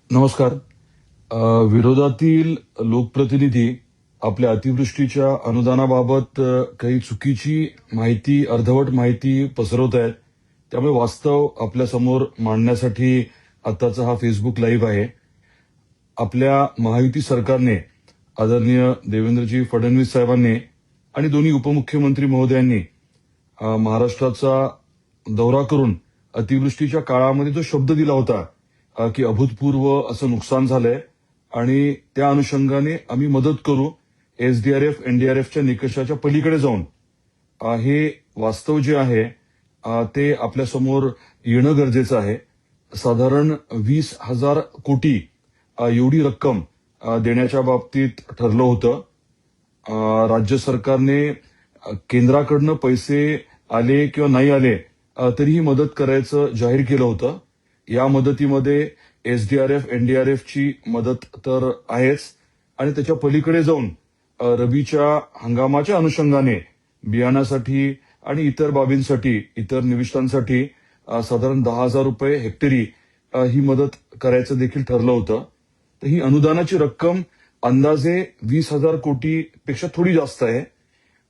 नमस्कार. विरोधातील लोकप्रतिनिधी आपल्या अतिवृष्टीच्या अनुदानाबाबत काही चुकीची माहिती, अर्धवट माहिती पसरवत आहेत. त्यामुळे वास्तव आपल्यासमोर मांडण्यासाठी आताचा हा फेसबुक लाईव्ह आहे. आपल्या महायुती सरकारने, आदरणीय देवेंद्रजी फडणवीस साहेबांनी आणि दोन्ही उपमुख्यमंत्री महोदयांनी महाराष्ट्राचा दौरा करून अतिवृष्टीच्या काळामध्ये जो शब्द दिला होता की अभूतपूर्व असं नुकसान झालंय आणि त्या अनुषंगाने आम्ही मदत करू, एसडीआरएफ, एनडीआरएफच्या निकषाच्या पलीकडे जाऊन हे वास्तव जे आहे ते आपल्यासमोर येणं गरजेचं आहे. साधारण 20,000 कोटी एवढी रक्कम देण्याच्या बाबतीत ठरलं होतं. राज्य सरकारने केंद्राकडनं पैसे आले किंवा नाही आले तरीही मदत करायचं जाहीर केलं होतं. या मदतीमध्ये एसडीआरएफ, एनडीआरएफची मदत तर आहेच आणि त्याच्या पलीकडे जाऊन रबीच्या हंगामाच्या अनुषंगाने बियाणासाठी आणि इतर बाबींसाठी, इतर निविष्ठांसाठी साधारण 10,000 रुपये हेक्टरी ही मदत करायचं देखील ठरलं होतं. तर ही अनुदानाची रक्कम अंदाजे 20,000 कोटीपेक्षा थोडी जास्त आहे.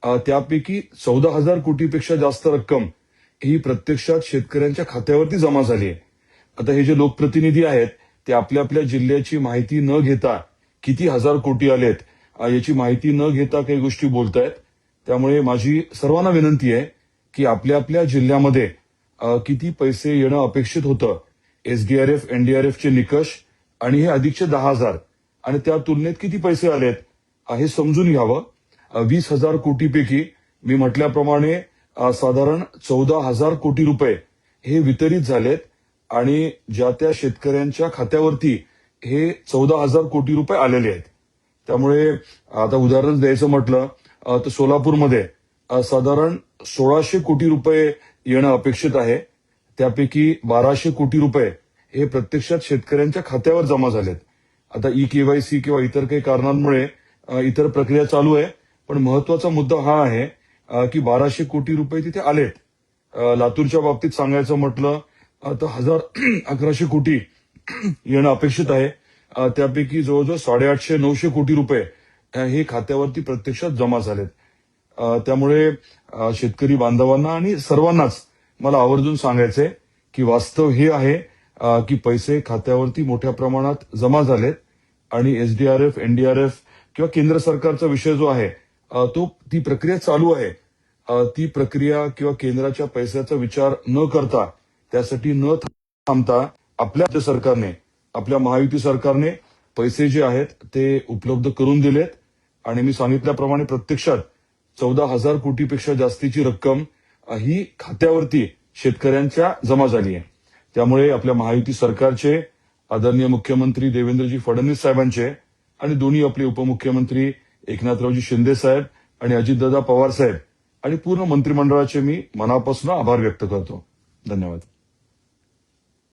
त्यापैकी 14,000 कोटीपेक्षा जास्त रक्कम ही प्रत्यक्षात शेतकऱ्यांच्या खात्यावरती जमा झाली आहे. आता हे जे लोकप्रतिनिधी आहेत ते आपल्या आपल्या जिल्ह्याची माहिती न घेता किती हजार कोटी आलेत याची माहिती न घेता काही गोष्टी बोलतायत. त्यामुळे माझी सर्वांना विनंती आहे की आपल्या आपल्या जिल्ह्यामध्ये किती पैसे येणं अपेक्षित होतं, एसडीआरएफ, एनडीआरएफचे निकष आणि हे अधिकचे 10,000 आणि त्या तुलनेत किती पैसे आलेत हे समजून घ्यावं. 20,000 कोटीपैकी मी म्हटल्याप्रमाणे साधारण 14,000 कोटी रुपये हे वितरित झालेत आणि ज्या त्या शेतकऱ्यांच्या खात्यावरती हे 14,000 कोटी रुपये आलेले आहेत. त्यामुळे आता उदाहरण द्यायचं म्हटलं तर सोलापूरमध्ये साधारण 1,600 कोटी रुपये येणं अपेक्षित आहे. त्यापैकी 1,200 कोटी रुपये हे प्रत्यक्षात शेतकऱ्यांच्या खात्यावर जमा झालेत. आता ई-केवायसी किंवा इतर काही कारणांमुळे इतर प्रक्रिया चालू आहे, पण महत्वाचा मुद्दा हा आहे की 1,200 कोटी रुपये तिथे आलेत. लातूरच्या बाबतीत सांगायचं म्हटलं तर 1,100 कोटी येणं अपेक्षित आहे. त्यापैकी जवळजवळ 850-900 कोटी रुपये हे खात्यावरती प्रत्यक्षात जमा झालेत. त्यामुळे शेतकरी बांधवांना आणि सर्वांनाच मला आवर्जून सांगायचंय की वास्तव हे आहे की पैसे खात्यावरती मोठ्या प्रमाणात जमा झालेत आणि एसडीआरएफ, एनडीआरएफ किंवा केंद्र सरकारचा विषय जो आहे ती प्रक्रिया चालू आहे. ती प्रक्रिया किंवा केंद्राच्या पैशाचा विचार न करता, त्यासाठी न थांबता आपल्या राज्य सरकारने, आपल्या महायुती सरकारने पैसे जे आहेत ते उपलब्ध करून दिलेत आणि मी सांगितल्याप्रमाणे प्रत्यक्षात 14,000 कोटीपेक्षा जास्तीची रक्कम ही खात्यावरती शेतकऱ्यांच्या जमा झाली आहे. त्यामुळे आपल्या महायुती सरकारचे, आदरणीय मुख्यमंत्री देवेंद्रजी फडणवीस साहेबांचे आणि दोन्ही आपले उपमुख्यमंत्री एकनाथरावजी शिंदे साहेब आणि अजितदादा पवार साहेब आणि पूर्ण मंत्रिमंडळाचे मी मनापासून आभार व्यक्त करतो. धन्यवाद.